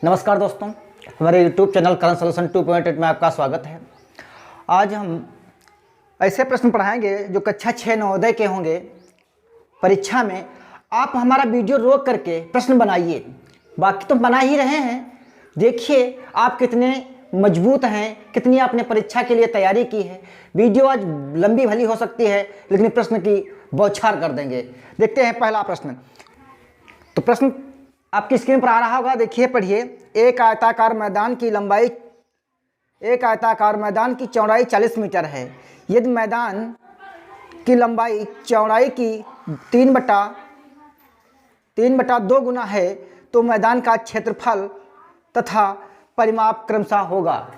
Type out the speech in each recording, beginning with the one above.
नमस्कार दोस्तों, हमारे YouTube चैनल करंट सॉल्यूशन 2.8 में आपका स्वागत है। आज हम ऐसे प्रश्न पढ़ाएंगे जो कक्षा 6 नवोदय के होंगे। परीक्षा में आप हमारा वीडियो रोक करके प्रश्न बनाइए, बाकी तो बना ही रहे हैं। देखिए आप कितने मजबूत हैं, कितनी आपने परीक्षा के लिए तैयारी की है। वीडियो आज लंबी भली हो सकती है, लेकिन प्रश्न की बौछार कर देंगे। देखते हैं पहला प्रश्न। तो प्रश्न आपकी स्क्रीन पर आ रहा होगा, देखिए पढ़िए। एक आयताकार मैदान की चौड़ाई 40 मीटर है। यदि मैदान की लंबाई चौड़ाई की 3/2 गुना है तो मैदान का क्षेत्रफल तथा परिमाप क्रमशः होगा।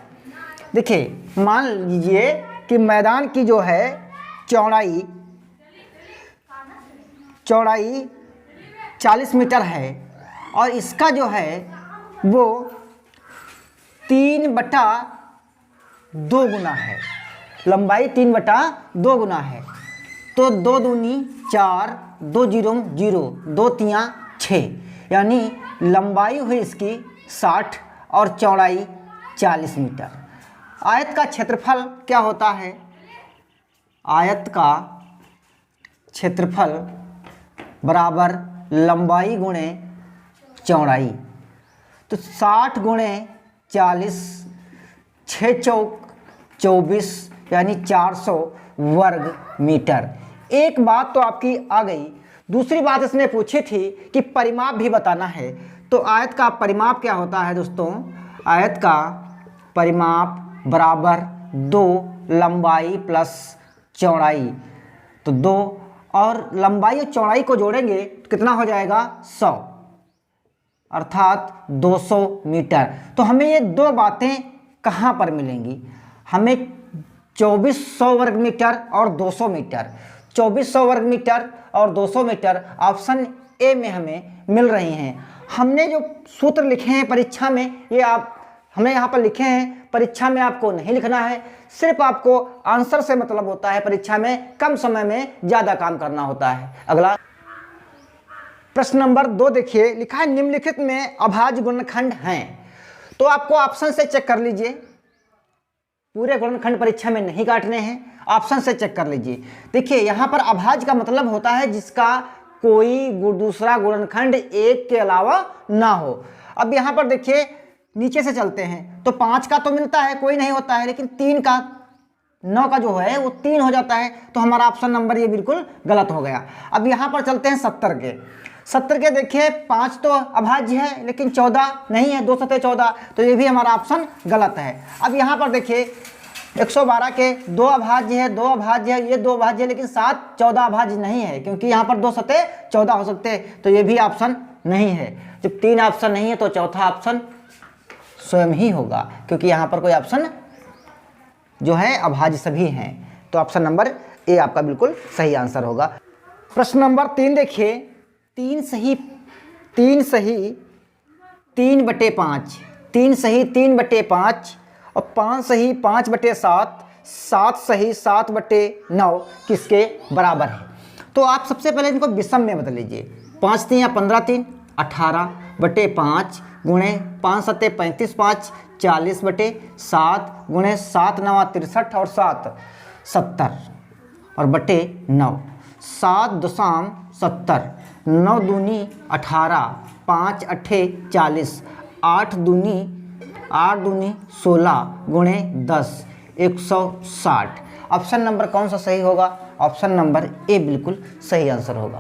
देखिए मान लीजिए कि मैदान की जो है चौड़ाई 40 मीटर है और इसका जो है वो 3/2 गुना है। लंबाई 3/2 गुना है तो 2 दूनी 4, 2 जीरो 0, 2 तियाँ 6, यानी लंबाई हुई इसकी 60 और चौड़ाई 40 मीटर। आयत का क्षेत्रफल क्या होता है? आयत का क्षेत्रफल बराबर लंबाई गुणे चौड़ाई। तो 60 गुणे 40, 6 चौक 24, यानी 400 वर्ग मीटर। एक बात तो आपकी आ गई। दूसरी बात इसने पूछी थी कि परिमाप भी बताना है। तो आयत का परिमाप क्या होता है दोस्तों? आयत का परिमाप बराबर 2 लंबाई प्लस चौड़ाई। तो 2 और लंबाई और चौड़ाई को जोड़ेंगे तो कितना हो जाएगा? 100, अर्थात 200 मीटर। तो हमें ये दो बातें कहाँ पर मिलेंगी? हमें 2400 वर्ग मीटर और 200 मीटर, 2400 वर्ग मीटर और 200 मीटर ऑप्शन ए में हमें मिल रही हैं। हमने जो सूत्र लिखे हैं परीक्षा में, ये हमने यहाँ पर लिखे हैं। परीक्षा में आपको नहीं लिखना है, सिर्फ आपको आंसर से मतलब होता है। परीक्षा में कम समय में ज़्यादा काम करना होता है। अगला प्रश्न नंबर 2 देखिए, लिखा है निम्नलिखित में अभाज्य गुणनखंड हैं। तो आपको ऑप्शन से चेक कर लीजिए, पूरे गुणनखंड परीक्षा में नहीं काटने हैं, ऑप्शन से चेक कर लीजिए। देखिए यहाँ पर अभाज्य का मतलब होता है जिसका कोई दूसरा गुणनखंड एक के अलावा ना हो। अब यहाँ पर देखिए नीचे से चलते हैं तो 5 का तो मिलता है, कोई नहीं होता है, लेकिन 3 का 9 का जो है वो 3 हो जाता है। तो हमारा ऑप्शन नंबर ये बिल्कुल गलत हो गया। अब यहाँ पर चलते हैं 70 के देखिए 5 तो अभाज्य है लेकिन 14 नहीं है, 2 सतह 14, तो ये भी हमारा ऑप्शन गलत है। अब यहाँ पर देखिए 112 के 2 अभाज्य है, 2 अभाज्य है, ये 2 अभाज्य है, लेकिन 7 14 अभाज्य नहीं है क्योंकि यहाँ पर 2 सतह 14 हो सकते हैं, तो ये भी ऑप्शन नहीं है। जब 3 ऑप्शन नहीं है तो चौथा ऑप्शन स्वयं ही होगा, क्योंकि यहाँ पर कोई ऑप्शन जो है अभाज्य सभी हैं। तो ऑप्शन नंबर ए आपका बिल्कुल सही आंसर होगा। प्रश्न नंबर 3 देखिए, 3 सही 3/5, 3 सही 3/5 और 5 सही 5/7, 7 सही 7/9 किसके बराबर है? तो आप सबसे पहले इनको विषम में बदल लीजिए। 5 3 15 3, 18/5 गुणे 5 7 35 5, 40/7 गुणे 7 9 63 और 7 70 और बटे 9, 7 दशम 70, 9 दूनी 18, 5 अट्ठे 40, 8 दूनी 16 गुणे 10, 160। ऑप्शन नंबर कौन सा सही होगा? ऑप्शन नंबर ए बिल्कुल सही आंसर होगा।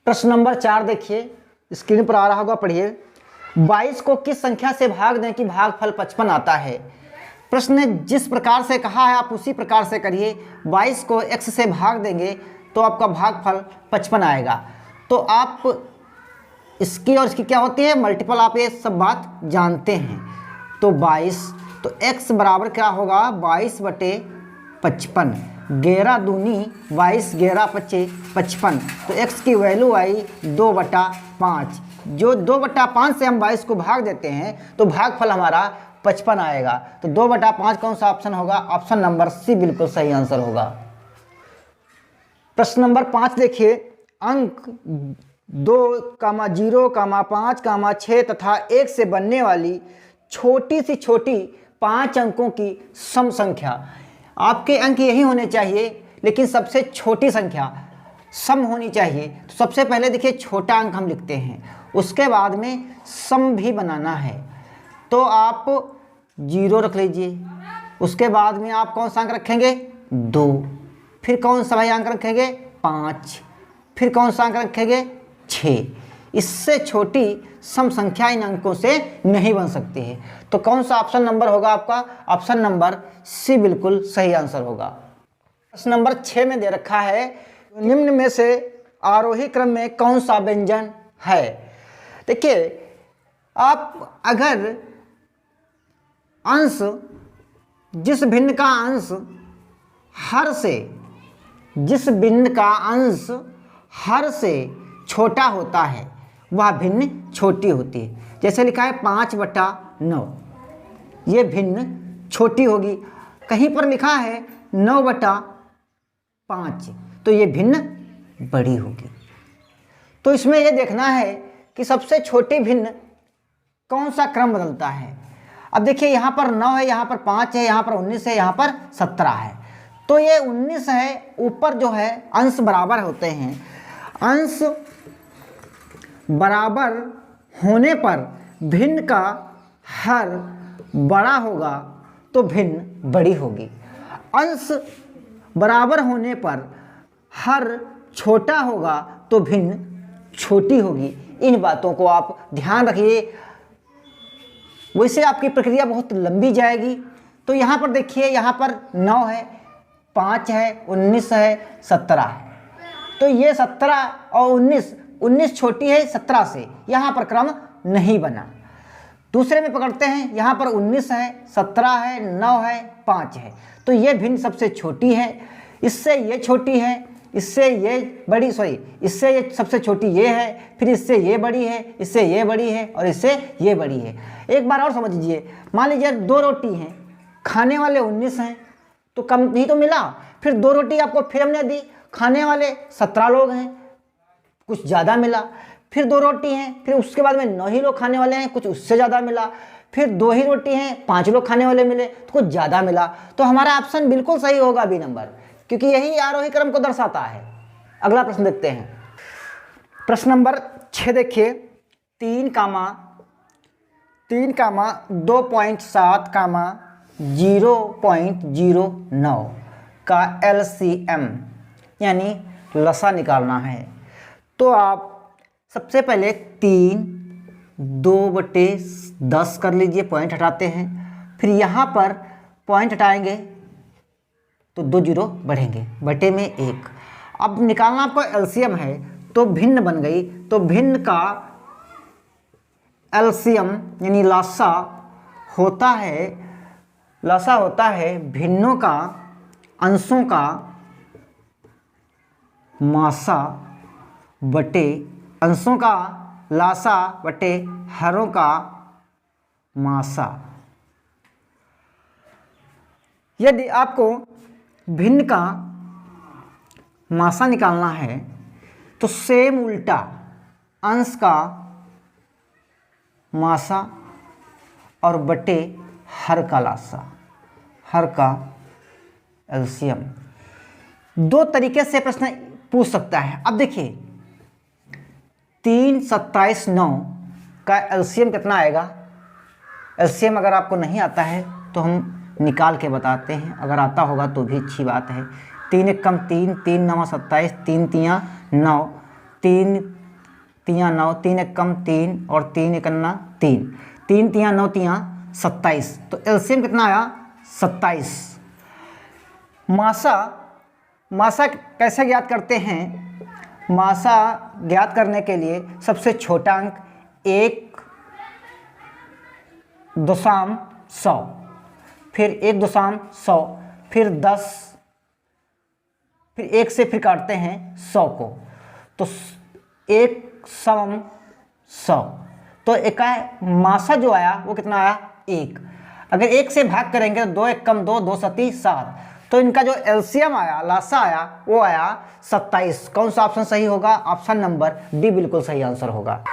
प्रश्न नंबर 4 देखिए, स्क्रीन पर आ रहा होगा, पढ़िए। 22 को किस संख्या से भाग दें कि भागफल 55 आता है? प्रश्न ने जिस प्रकार से कहा है आप उसी प्रकार से करिए। 22 को x से भाग देंगे तो आपका भागफल 55 आएगा। तो आप इसकी और इसकी क्या होती है? मल्टीपल। आप ये सब बात जानते हैं। तो 22, तो x बराबर क्या होगा? 22/55, 11 दूनी 22, 11 पच्चे 55। तो x की वैल्यू आई 2/5। जो 2/5 से हम 22 को भाग देते हैं तो भागफल हमारा 55 आएगा। तो 2/5 कौन सा ऑप्शन होगा? ऑप्शन नंबर सी बिल्कुल सही आंसर होगा। प्रश्न नंबर 5 देखिए, अंक 2,0,5,6 तथा 1 से बनने वाली छोटी से छोटी 5 अंकों की सम संख्या। आपके अंक यही होने चाहिए, लेकिन सबसे छोटी संख्या सम होनी चाहिए। तो सबसे पहले देखिए छोटा अंक हम लिखते हैं, उसके बाद में सम भी बनाना है। तो आप 0 रख लीजिए, उसके बाद में आप कौन सा अंक रखेंगे 2, फिर कौन सा भाई अंक रखेंगे 5, फिर कौन सा अंक रखेंगे 6। इससे छोटी सम संख्या इन अंकों से नहीं बन सकती है। तो कौन सा ऑप्शन नंबर होगा आपका, ऑप्शन नंबर सी बिल्कुल सही आंसर होगा। प्रश्न नंबर 6 में दे रखा है निम्न में से आरोही क्रम में कौन सा व्यंजन है। देखिए आप अगर अंश, जिस भिन्न का अंश हर से, जिस भिन्न का अंश हर से छोटा होता है वह भिन्न छोटी होती है। जैसे लिखा है 5/9, ये भिन्न छोटी होगी। कहीं पर लिखा है 9/5, तो ये भिन्न बड़ी होगी। तो इसमें ये देखना है कि सबसे छोटी भिन्न कौन सा क्रम बदलता है। अब देखिए यहाँ पर 9 है, यहाँ पर 5 है, यहाँ पर 19 है, यहाँ पर 17 है। तो ये 19 है, ऊपर जो है अंश बराबर होते हैं। अंश बराबर होने पर भिन्न का हर बड़ा होगा तो भिन्न बड़ी होगी। अंश बराबर होने पर हर छोटा होगा तो भिन्न छोटी होगी। इन बातों को आप ध्यान रखिए, वैसे आपकी प्रक्रिया बहुत लंबी जाएगी। तो यहाँ पर देखिए, यहाँ पर 9 है, 5 है, 19 है, 17 है। तो ये 17 और 19 छोटी है 17 से, यहाँ पर क्रम नहीं बना। दूसरे में पकड़ते हैं, यहाँ पर 19 है, 17 है, 9 है, 5 है। तो ये भिन्न सबसे छोटी है, इससे ये छोटी है, इससे ये बड़ी, इससे ये सबसे छोटी ये है, फिर इससे ये बड़ी है, इससे ये बड़ी है और इससे ये बड़ी है। एक बार और समझ लीजिए, मान लीजिए 2 रोटी हैं, खाने वाले 19 हैं, तो कम नहीं तो मिला। फिर 2 रोटी आपको फिर हमने दी, खाने वाले 17 लोग हैं, कुछ ज़्यादा मिला। फिर 2 रोटी हैं, फिर उसके बाद में 9 ही लोग खाने वाले हैं, कुछ उससे ज़्यादा मिला। फिर 2 ही रोटी हैं, 5 लोग खाने वाले मिले, तो कुछ ज़्यादा मिला। तो हमारा ऑप्शन बिल्कुल सही होगा बी नंबर, क्योंकि यही आरोही क्रम को दर्शाता है। अगला प्रश्न देखते हैं। प्रश्न नंबर 6 देखिए, 3,2.7, 0.09 का LCM यानी लसा निकालना है। तो आप सबसे पहले 3 2/10 कर लीजिए, पॉइंट हटाते हैं। फिर यहाँ पर पॉइंट हटाएंगे तो 2 जीरो बढ़ेंगे, बटे में 1। अब निकालना आपको एलसीएम है, तो भिन्न बन गई। तो भिन्न का एलसीएम यानी लासा होता है भिन्नों का अंशों का मासा बटे अंशों का लासा बटे हरों का मासा। यदि आपको भिन्न का मासा निकालना है तो सेम उल्टा अंश का मासा और बटे हर का लासा, हर का एलसीएम। 2 तरीके से प्रश्न पूछ सकता है। अब देखिए 3, 27, 9 का एलसीएम कितना आएगा। एलसीएम अगर आपको नहीं आता है तो हम निकाल के बताते हैं, अगर आता होगा तो भी अच्छी बात है। 3 1 कम 3, 3 9 27, 3 3 9, 3 3 9, 3 1 कम 3 और 3 1 3, 3 3 9 3 27। तो एलसीएम कितना आया 27। मासा कैसे ज्ञात करते हैं। मासा ज्ञात करने के लिए सबसे छोटा अंक 1.100, फिर 1.100, फिर 10, फिर 1 से फिर काटते हैं 100 को, तो 1/100। तो एक मासा जो आया वो कितना आया 1। अगर 1 से भाग करेंगे तो 2 1 कम 2, 2 7 7, तो इनका जो एलसीएम आया, लासा आया, वो आया 27। कौन सा ऑप्शन सही होगा? ऑप्शन नंबर डी बिल्कुल सही आंसर होगा।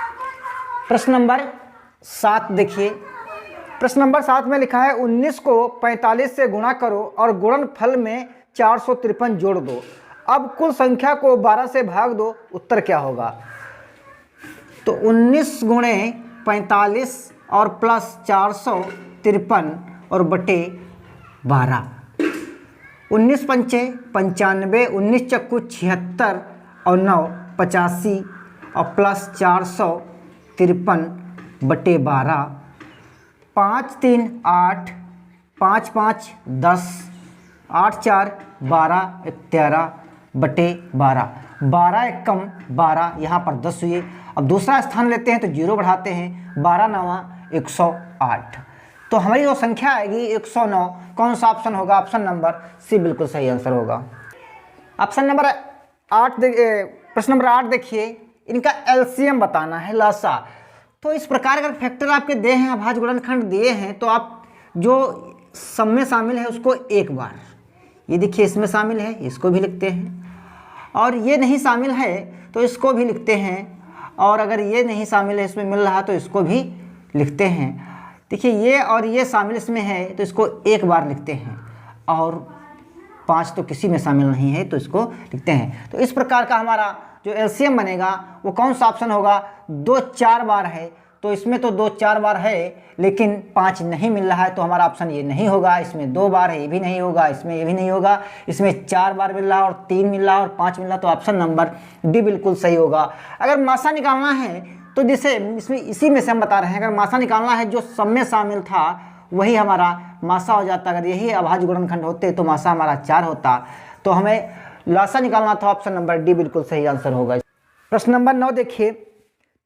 प्रश्न नंबर 7 देखिए। प्रश्न नंबर 7 में लिखा है 19 को 45 से गुणा करो और गुणनफल में 453 जोड़ दो। अब कुल संख्या को 12 से भाग दो, उत्तर क्या होगा? तो 19 गुणे 45 और प्लस 453 और बटे 12। 19 पंचे 95, 19 चक्कू 76 और 9 85 और प्लस 453 बटे 12। 5 3 8, 5 5 10, 8 4 12, 13 बटे 12। 12 एकम 12, यहाँ पर 10 हुए। अब दूसरा स्थान लेते हैं तो 0 बढ़ाते हैं, 12 9 108। तो हमारी जो संख्या आएगी 109। कौन सा ऑप्शन होगा? ऑप्शन नंबर सी बिल्कुल सही आंसर होगा। ऑप्शन नंबर 8 प्रश्न नंबर 8 देखिए। इनका एलसीएम बताना है, लासा। तो इस प्रकार अगर फैक्टर आपके दे हैं, अभाज्य गुणनखंड दिए हैं, तो आप जो सब में शामिल है उसको एक बार, ये देखिए इसमें शामिल है, इसको भी लिखते हैं, और ये नहीं शामिल है तो इसको भी लिखते हैं, और अगर ये नहीं शामिल है इसमें मिल रहा तो इसको भी लिखते हैं। देखिए ये और ये शामिल इसमें है तो इसको एक बार लिखते हैं, और 5 तो किसी में शामिल नहीं है तो इसको लिखते हैं। तो इस प्रकार का हमारा जो एलसीएम बनेगा वो कौन सा ऑप्शन होगा? 2 4 बार है, तो इसमें तो 2 4 बार है लेकिन 5 नहीं मिल रहा है, तो हमारा ऑप्शन ये नहीं होगा। इसमें 2 बार है, ये भी नहीं होगा, इसमें ये भी नहीं होगा, इसमें 4 बार मिल रहा है और 3 मिल रहा है और 5 मिल रहा है, तो ऑप्शन नंबर डी बिल्कुल सही होगा। अगर मासा निकालना है तो जैसे इसमें इसी में से हम बता रहे हैं, अगर मासा निकालना है जो सब में शामिल था वही हमारा मासा हो जाता। अगर यही अभाज्य गुणनखंड होते तो मासा हमारा 4 होता। तो हमें लासा निकालना था, ऑप्शन नंबर डी बिल्कुल सही आंसर होगा। प्रश्न नंबर 9 देखिए।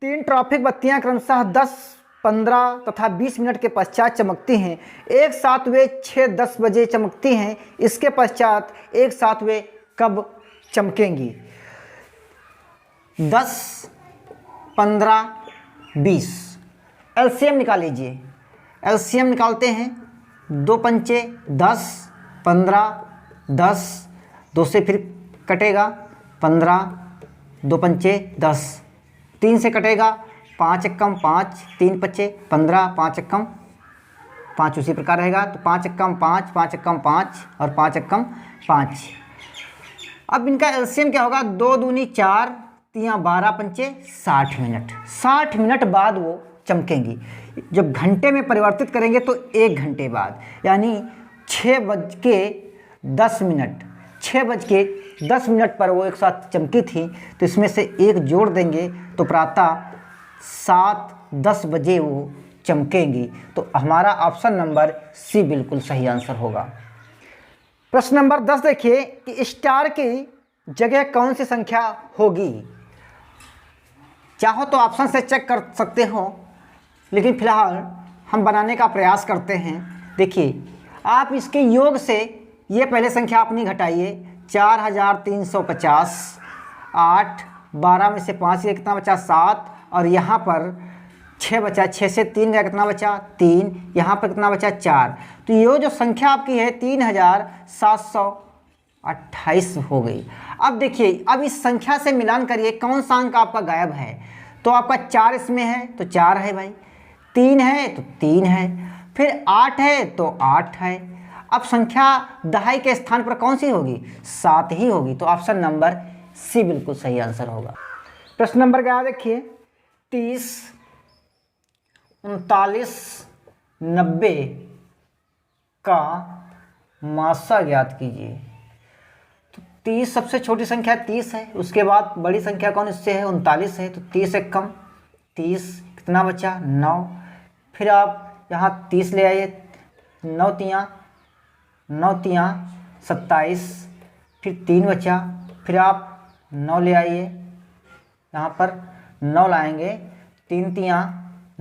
3 ट्रैफिक बत्तियां क्रमशः 10, 15 तथा 20 मिनट के पश्चात चमकती हैं। एक साथ वे 6-10 बजे चमकती हैं, इसके पश्चात एक साथ वे कब चमकेंगी? 10, 15, 20। एलसीएम निकाल लीजिए। एलसीएम निकालते हैं। 2 पंचे 10, 15, 10, 2 से फिर कटेगा 15, 2 पंचे 10, 3 से कटेगा 5 एकम 5, 3 पच्चे 15, 5 एकम 5 उसी प्रकार रहेगा। तो 5 एकम 5, 5 एकम 5 और 5 एकम 5। अब इनका एलसीएम क्या होगा? 2 दूनी 4, 3 12 पंचे 60 मिनट। 60 मिनट बाद वो चमकेंगी। जब घंटे में परिवर्तित करेंगे तो 1 घंटे बाद, यानी 6:10। 6:10 पर वो एक साथ चमकी थी, तो इसमें से 1 जोड़ देंगे तो प्रातः 7:10 बजे वो चमकेंगी। तो हमारा ऑप्शन नंबर सी बिल्कुल सही आंसर होगा। प्रश्न नंबर 10 देखिए कि स्टार की जगह कौन सी संख्या होगी? चाहो तो ऑप्शन से चेक कर सकते हो, लेकिन फिलहाल हम बनाने का प्रयास करते हैं। देखिए आप इसके योग से ये पहले संख्या अपनी घटाइए। 4350, 8, 12 में से 5 ये कितना बचा? 7, और यहाँ पर 6 बचा। 6 से 3 गया, कितना बचा? 3। यहाँ पर कितना बचा? 4। तो ये जो संख्या आपकी है 3728 हो गई। अब देखिए, अब इस संख्या से मिलान करिए, कौन सा अंक आपका गायब है? तो आपका 4 इसमें है तो 4 है भाई, 3 है तो 3 है, फिर 8 है तो 8 है। अब संख्या दहाई के स्थान पर कौन सी होगी? 7 ही होगी। तो ऑप्शन नंबर सी बिल्कुल सही आंसर होगा। प्रश्न नंबर 11 देखिए। 30, 39, 90 का मासा ज्ञात कीजिए। तो 30 सबसे छोटी संख्या 30 है, उसके बाद बड़ी संख्या कौन इससे है? 39 है। तो 30 एक कम 30, कितना बचा? 9। फिर आप यहाँ 30 ले आइए, 9 तियाँ 27, फिर 3 बचा। फिर आप 9 ले आइए, यहाँ पर 9 लाएंगे, 3 तियाँ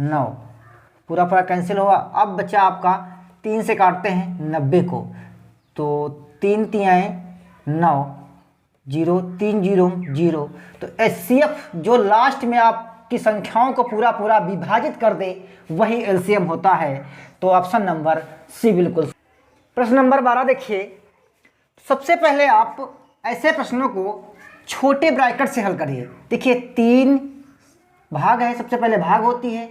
9, पूरा पूरा कैंसिल होगा। अब बचा आपका 3 से काटते हैं 90 को, तो 3 तियाँ 9, 0, 3 0 0। तो एचसीएफ जो लास्ट में आपकी संख्याओं को पूरा पूरा विभाजित कर दे वही एलसीएम होता है। तो ऑप्शन नंबर सी बिल्कुल। प्रश्न नंबर 12 देखिए। सबसे पहले आप ऐसे प्रश्नों को छोटे ब्रैकेट से हल करिए। देखिए 3 भाग है, सबसे पहले भाग होती है,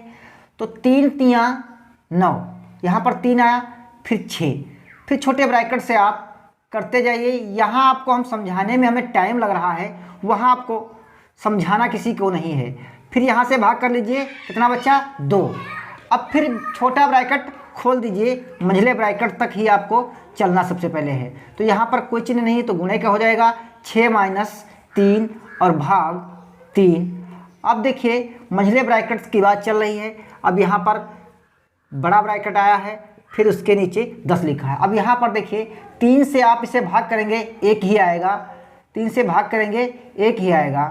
तो 3 तियाँ 9, यहाँ पर 3 आया, फिर 6, फिर छोटे ब्रैकेट से आप करते जाइए। यहाँ आपको हम समझाने में हमें टाइम लग रहा है, वहाँ आपको समझाना किसी को नहीं है। फिर यहाँ से भाग कर लीजिए, कितना बचा 2। अब फिर छोटा ब्रैकेट खोल दीजिए, मंझले ब्रैकेट तक ही आपको चलना सबसे पहले है। तो यहाँ पर कोई चिन्ह नहीं, तो गुणे का हो जाएगा 6 - 3 और भाग 3। अब देखिए मंझले ब्रैकेट की बात चल रही है। अब यहाँ पर बड़ा ब्रैकेट आया है, फिर उसके नीचे 10 लिखा है। अब यहाँ पर देखिए 3 से आप इसे भाग करेंगे 1 ही आएगा, 3 से भाग करेंगे 1 ही आएगा।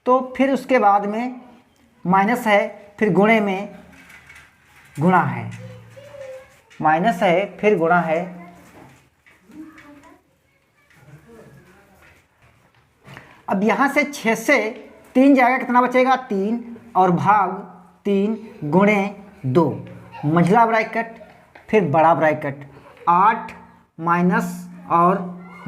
तो फिर उसके बाद में माइनस है, फिर गुणे में गुणा है, माइनस है फिर गुणा है। अब यहाँ से 6 से 3 जाएगा, कितना बचेगा 3 और भाग 3 गुणे 2, मंझला ब्रैकेट फिर बड़ा ब्रैकेट 8 माइनस और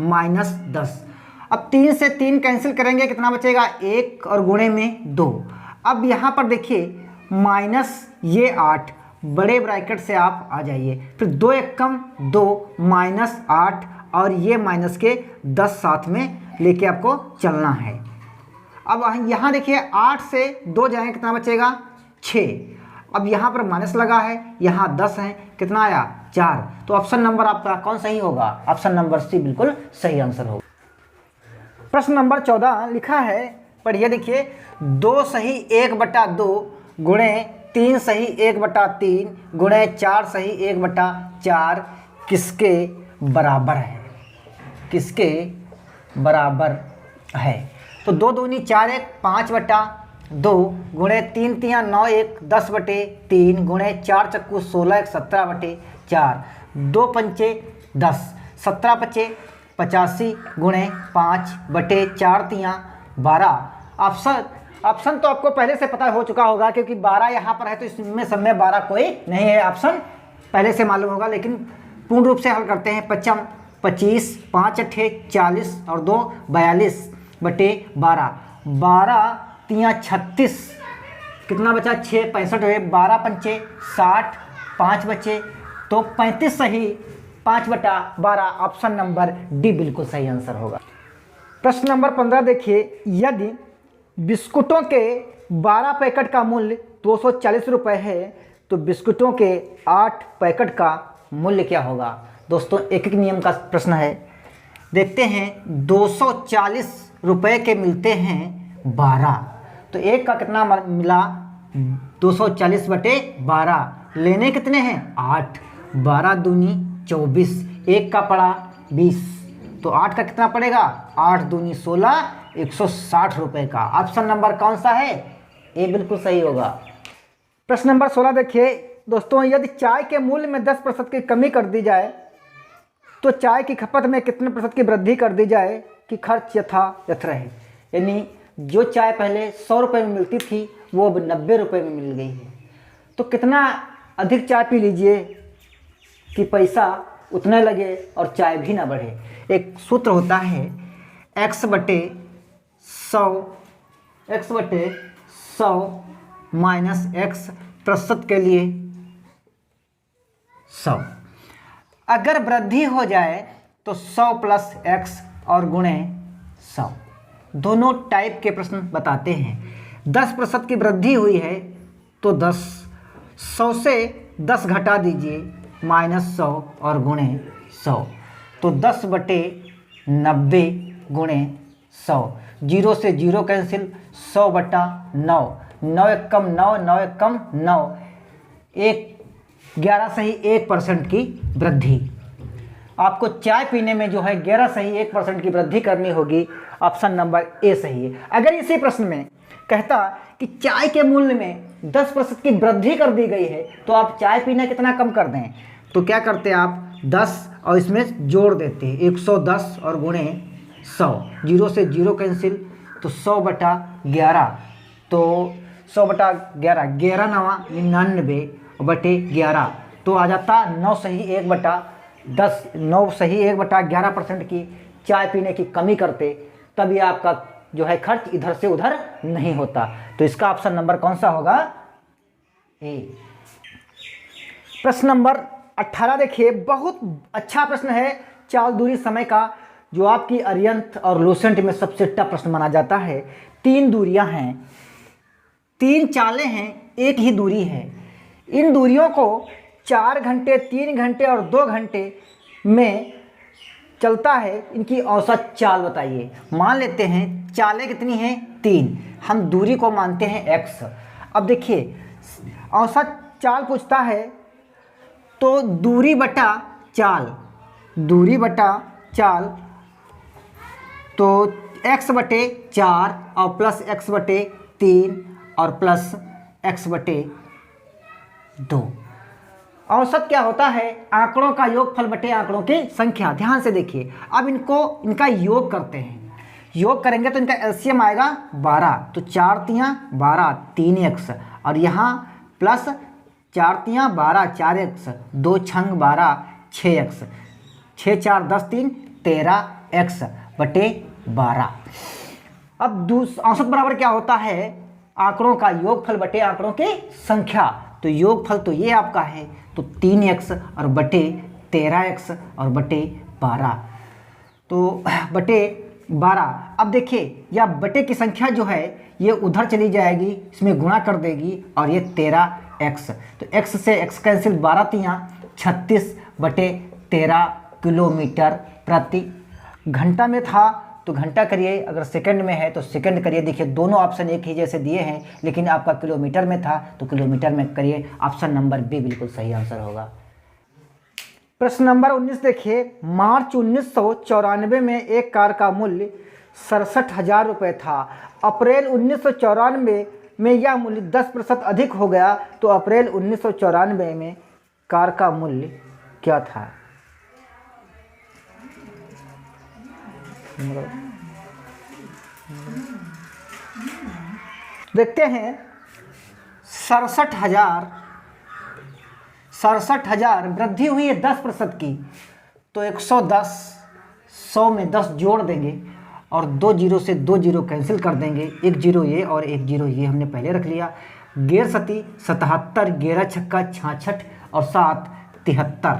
-10। अब 3 से 3 कैंसिल करेंगे, कितना बचेगा 1 और गुणे में 2। अब यहाँ पर देखिए माइनस ये 8, बड़े ब्रैकेट से आप आ जाइए, फिर 2 × 1 = 2 -8 और ये माइनस के 10 साथ में लेके आपको चलना है। अब यहाँ देखिए 8 से 2 जाएंगे, कितना बचेगा 6। अब यहाँ पर माइनस लगा है, यहाँ 10 है, कितना आया 4। तो ऑप्शन नंबर आपका कौन सही होगा? ऑप्शन नंबर सी बिल्कुल सही आंसर होगा। प्रश्न नंबर 14 लिखा है, पढ़िए। देखिए 2 सही 1/2 गुणे 3 सही 1/3 गुणे 4 सही 1/4 किसके बराबर है? किसके बराबर है? तो 2 दूनी 4 1 5/2 गुणे 3 तियाँ 9 1 10/3 गुणे 4 चक्कू 16 1 17/4 2 पंचे 10 17 पचे 85 गुणे 5/4 तियाँ 12। ऑप्शन तो आपको पहले से पता हो चुका होगा, क्योंकि 12 यहाँ पर है, तो इसमें सब में 12 कोई नहीं है। ऑप्शन पहले से मालूम होगा, लेकिन पूर्ण रूप से हल करते हैं। 25 25 5 8 40 और 2 42/12 12 तियाँ 36, कितना बचा 6 65 हुए, 12 पंचे 60 5 बचे, तो 35 सही 5/12। ऑप्शन नंबर डी बिल्कुल सही आंसर होगा। प्रश्न नंबर 15 देखिए, यदि बिस्कुटों के 12 पैकेट का मूल्य 240 रुपये है तो बिस्कुटों के 8 पैकेट का मूल्य क्या होगा? दोस्तों एक एक नियम का प्रश्न है, देखते हैं। 240 रुपये के मिलते हैं 12, तो एक का कितना मिला 240/12, लेने कितने हैं 8, 12 दूनी 24, एक का पड़ा 20, तो 8 का कितना पड़ेगा 8 दूनी 16, 160 रुपये का। ऑप्शन नंबर कौन सा है? ए बिल्कुल सही होगा। प्रश्न नंबर 16 देखिए दोस्तों, यदि चाय के मूल्य में 10% की कमी कर दी जाए तो चाय की खपत में कितने प्रतिशत की वृद्धि कर दी जाए कि खर्च यथायथ रहे? यानी जो चाय पहले 100 रुपये में मिलती थी वो अब 90 रुपये में मिल गई है, तो कितना अधिक चाय पी लीजिए कि पैसा उतना लगे और चाय भी ना बढ़े। एक सूत्र होता है x/100 माइनस x प्रतिशत के लिए 100। अगर वृद्धि हो जाए तो 100 + x और गुणे 100। दोनों टाइप के प्रश्न बताते हैं। 10% की वृद्धि हुई है तो 10, 100 से 10 घटा दीजिए -100 और गुणे 100, तो 10/90 गुणे 100, 0 से 0 कैंसिल, 100/9, 9 × 1 = 9, 9 × 1 = 9, 11 सही 1% की वृद्धि। आपको चाय पीने में जो है 11 सही 1% की वृद्धि करनी होगी। ऑप्शन नंबर ए सही है। अगर इसी प्रश्न में कहता कि चाय के मूल्य में 10% की वृद्धि कर दी गई है तो आप चाय पीना कितना कम कर दें, तो क्या करते हैं आप 10 और इसमें जोड़ देते हैं 110 और गुणे 100, 0 से 0 कैंसिल, तो 100/11, तो 100/11, 11 × 9 = 99/11, तो आ जाता 9 सही 1/9, 10 9 सही 1/11% की चाय पीने की कमी करते, तब ये आपका जो है खर्च इधर से उधर नहीं होता। तो इसका ऑप्शन नंबर कौन सा होगा? ए। प्रश्न नंबर 18 देखिए, बहुत अच्छा प्रश्न है चाल दूरी समय का, जो आपकी अरिहंत और लूसेंट में सबसे टफ प्रश्न माना जाता है। 3 दूरियां हैं, 3 चालें हैं, एक ही दूरी है। इन दूरियों को 4 घंटे, 3 घंटे और 2 घंटे में चलता है, इनकी औसत चाल बताइए। मान लेते हैं चालें कितनी हैं? 3। हम दूरी को मानते हैं x। अब देखिए औसत चाल पूछता है तो दूरी बटा चाल, दूरी बटा चाल, तो x/4 और प्लस x/3 और प्लस x/2। औसत क्या होता है? आंकड़ों का योगफल बटे आंकड़ों की संख्या। ध्यान से देखिए, अब इनका योग करते हैं। योग करेंगे तो इनका एलसीएम आएगा 12, तो 4 तियाँ 12 3x, और यहाँ प्लस 4 तियाँ 12 4x, 2 छंग 12 6x, 6 4 10 3 13x/12। अब औसत बराबर क्या होता है? आंकड़ों का योगफल बटे आंकड़ों की संख्या। तो योगफल तो ये आपका है, तो 3x और बटे 13x और बटे 12, तो बटे 12। अब देखिए यह बटे की संख्या जो है ये उधर चली जाएगी, इसमें गुणा कर देगी, और ये 13x, तो x से x कैंसिल, 12 तियाँ 36/13 किलोमीटर प्रति घंटा में था, तो घंटा करिए, अगर सेकंड में है तो सेकंड करिए। देखिए दोनों ऑप्शन एक ही जैसे दिए हैं, लेकिन आपका किलोमीटर में था तो किलोमीटर में करिए। ऑप्शन नंबर बी बिल्कुल सही आंसर होगा। प्रश्न नंबर 19 देखिए, मार्च 1994 में एक कार का मूल्य 67,000 रुपये था। अप्रैल 1994 में यह मूल्य 10% अधिक हो गया, तो अप्रैल 1994 में कार का मूल्य क्या था? देखते हैं। 67,000 वृद्धि हुई है 10% की, तो 110, 100 में 10 जोड़ देंगे और 2 जीरो से 2 जीरो कैंसिल कर देंगे, 1 जीरो ये और 1 जीरो ये हमने पहले रख लिया। 11 सती 77, 11 छक्का 66 और 7 73,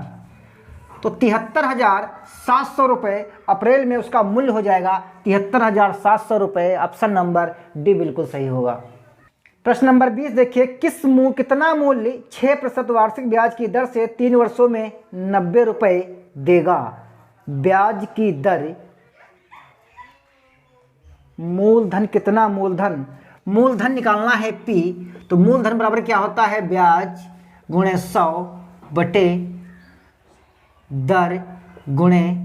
तो 73,700 रुपये अप्रैल में उसका मूल्य हो जाएगा 73,700 रुपये। ऑप्शन नंबर डी बिल्कुल सही होगा। प्रश्न नंबर 20 देखिए, कितना मूल्य 6% वार्षिक ब्याज की दर से 3 वर्षों में 90 रुपये देगा? ब्याज की दर, मूलधन कितना? मूलधन निकालना है P, तो मूलधन बराबर क्या होता है? ब्याज गुणे 100 बटे दर गुणे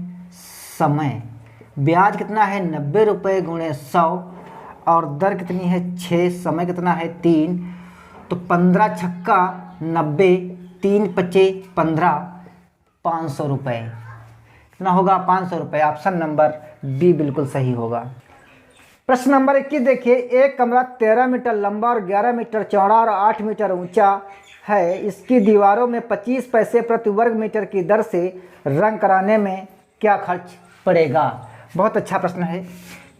समय। ब्याज कितना है? 90 रुपये गुणे 100, और दर कितनी है? 6, समय कितना है? 3, तो 15 छक्का 90, 3 पचे 15, 500 रुपये। कितना होगा? 500 रुपये। ऑप्शन नंबर बी बिल्कुल सही होगा। प्रश्न नंबर 21 देखिए, एक कमरा 13 मीटर लंबा और 11 मीटर चौड़ा और 8 मीटर ऊंचा है। इसकी दीवारों में 25 पैसे प्रति वर्ग मीटर की दर से रंग कराने में क्या खर्च पड़ेगा? बहुत अच्छा प्रश्न है।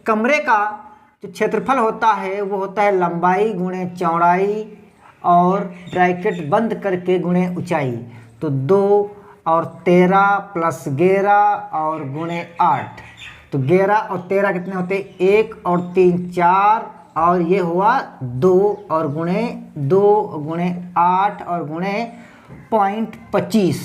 कमरे का जो क्षेत्रफल होता है वो होता है लंबाई गुणे चौड़ाई और ब्रैकेट बंद करके गुणे ऊंचाई, तो 2 और 13 प्लस 11 और गुणे 8, तो 11 और 13 कितने होते? 1 और 3 4, और ये हुआ 2 और गुणे 2 गुणे 8 और गुणे 0.25,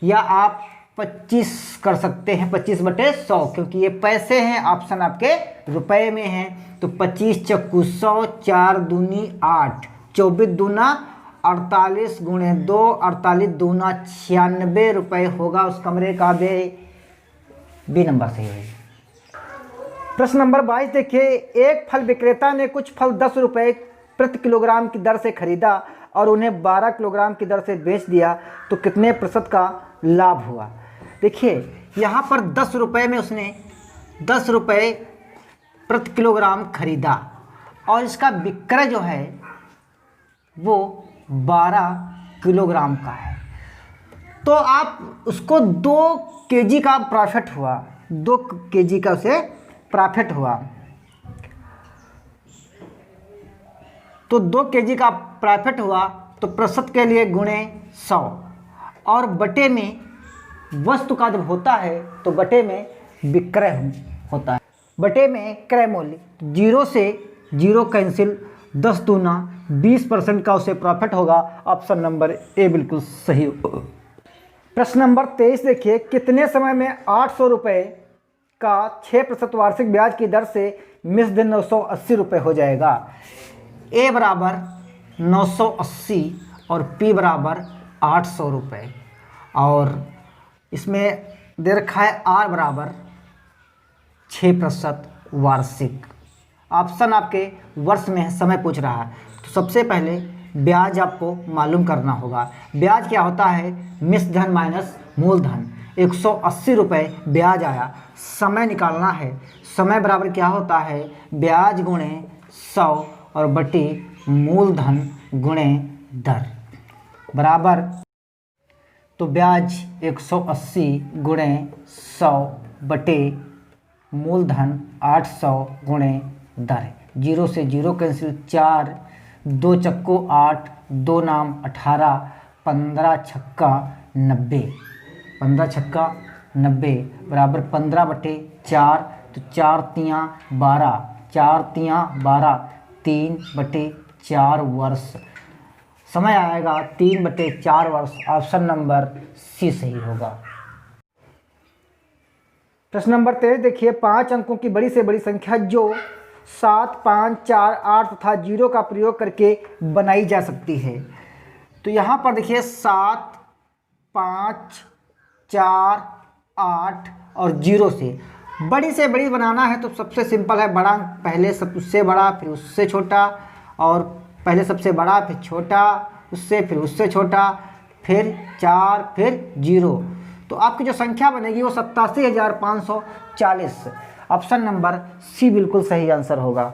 या आप 25 कर सकते हैं, 25/100, क्योंकि ये पैसे हैं, ऑप्शन आपके रुपए में हैं। तो 25 चक्कू 100, 4 दूनी 8, 24 दूना 48 गुणे 2, 48 दूना 96 रुपये होगा उस कमरे का बी नंबर सही है। प्रश्न नंबर 22 देखिए, एक फल विक्रेता ने कुछ फल 10 रुपये प्रति किलोग्राम की दर से खरीदा और उन्हें 12 किलोग्राम की दर से बेच दिया, तो कितने प्रतिशत का लाभ हुआ? देखिए यहाँ पर 10 रुपये में उसने 10 रुपये प्रति किलोग्राम खरीदा और इसका विक्रय जो है वो 12 किलोग्राम का है। तो आप उसको 2 kg का प्रॉफिट हुआ, 2 kg का उसे प्रॉफिट हुआ, तो 2 kg का प्रॉफिट हुआ तो प्रतिशत के लिए गुणे 100 और बटे में वस्तु का जब होता है तो बटे में विक्रय होता है, बटे में क्रय मूल्य, 0 से 0 कैंसिल, 10 दूना 20% का उसे प्रॉफिट होगा। ऑप्शन नंबर ए बिल्कुल सही। प्रश्न नंबर 23 देखिए, कितने समय में 800 रुपये का 6% वार्षिक ब्याज की दर से मिस दिन 980 रुपये हो जाएगा। ए बराबर 980 और पी बराबर 800 रुपये, और इसमें दे रखा है आर बराबर 6% वार्षिक। ऑप्शन आपके वर्ष में समय पूछ रहा है, तो सबसे पहले ब्याज आपको मालूम करना होगा। ब्याज क्या होता है? मिश्र धन माइनस मूलधन। 180 रुपये ब्याज आया, समय निकालना है। समय बराबर क्या होता है? ब्याज गुणे 100 और बटे मूलधन गुणे दर बराबर, तो ब्याज 180 गुणे 100 बटे मूलधन 800 गुणे दर। 0 से 0 कैंसिल, 4 2 चक्को 8, 2 नाम 18, 15 छक्का 90, 15 छक्का 90 बराबर 15 बटे 4, तो 4 तियाँ 12, 4 तियाँ 12, 3 बटे 4 वर्ष। समय आएगा 3 बटे 4 वर्ष। ऑप्शन नंबर सी सही होगा। प्रश्न नंबर 23 देखिए, 5 अंकों की बड़ी से बड़ी संख्या जो 7, 5, 4, 8 तथा 0 का प्रयोग करके बनाई जा सकती है। तो यहाँ पर देखिए 7, 5, 4, 8 और 0 से बड़ी बनाना है तो सबसे सिंपल है, बड़ा पहले उससे बड़ा फिर उससे छोटा, और पहले सबसे बड़ा फिर छोटा, उससे फिर उससे छोटा, फिर 4 फिर 0। तो आपकी जो संख्या बनेगी वो 87,540। ऑप्शन नंबर सी बिल्कुल सही आंसर होगा।